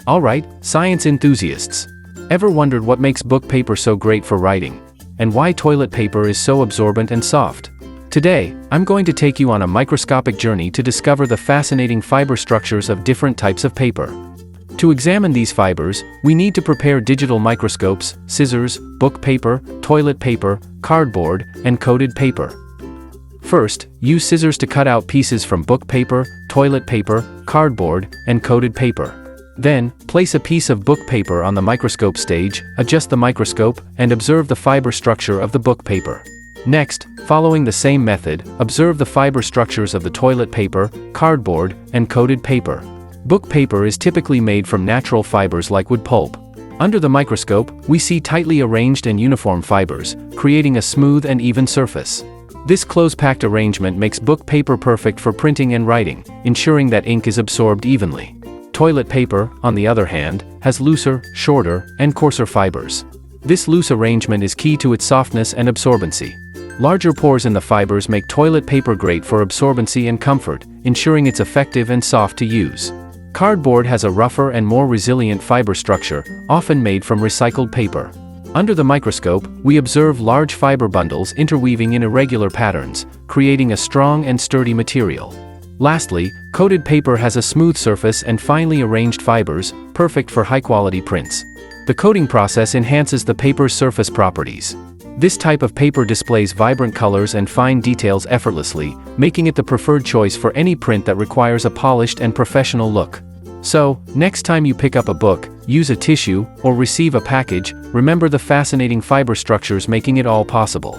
Alright, science enthusiasts. Ever wondered what makes book paper so great for writing? And why toilet paper is so absorbent and soft? Today, I'm going to take you on a microscopic journey to discover the fascinating fiber structures of different types of paper. To examine these fibers, we need to prepare digital microscopes, scissors, book paper, toilet paper, cardboard, and coated paper. First, use scissors to cut out pieces from book paper, toilet paper, cardboard, and coated paper. Then, place a piece of book paper on the microscope stage, adjust the microscope, and observe the fiber structure of the book paper. Next, following the same method, observe the fiber structures of the toilet paper, cardboard, and coated paper. Book paper is typically made from natural fibers like wood pulp. Under the microscope, we see tightly arranged and uniform fibers, creating a smooth and even surface. This close-packed arrangement makes book paper perfect for printing and writing, ensuring that ink is absorbed evenly. Toilet paper, on the other hand, has looser, shorter, and coarser fibers. This loose arrangement is key to its softness and absorbency. Larger pores in the fibers make toilet paper great for absorbency and comfort, ensuring it's effective and soft to use. Cardboard has a rougher and more resilient fiber structure, often made from recycled paper. Under the microscope, we observe large fiber bundles interweaving in irregular patterns, creating a strong and sturdy material. Lastly, coated paper has a smooth surface and finely arranged fibers, perfect for high-quality prints. The coating process enhances the paper's surface properties. This type of paper displays vibrant colors and fine details effortlessly, making it the preferred choice for any print that requires a polished and professional look. So, next time you pick up a book, use a tissue, or receive a package, remember the fascinating fiber structures making it all possible.